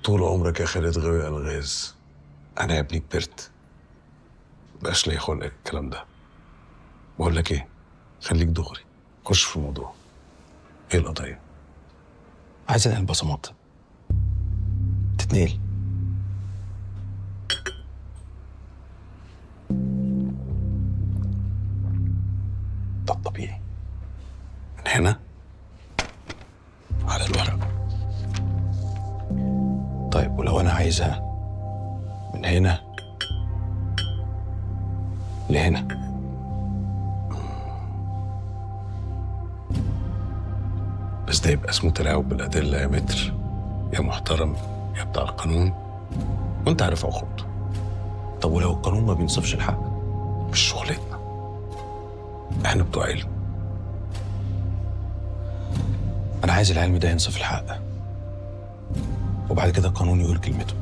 طول عمرك يا خالد غاوي الغاز. انا يا ابني كبرت، مبقاش ليا خلق الكلام ده. بقول لك ايه، خليك دغري، خش في الموضوع. ايه القضيه؟ عايز انقل البصمات تتنقل. ده الطبيعي. من هنا على الورق. طيب ولو انا عايزها من هنا لهنا؟ بس ده يبقى اسمه تلاعب بالادله يا متر، يا محترم يا بتاع القانون، وانت عارف عقوبته. طب ولو القانون ما بينصفش الحق؟ مش شغلتنا، احنا بتوع علم. انا عايز العلم ده ينصف الحق، وبعد كده القانون يقول كلمته.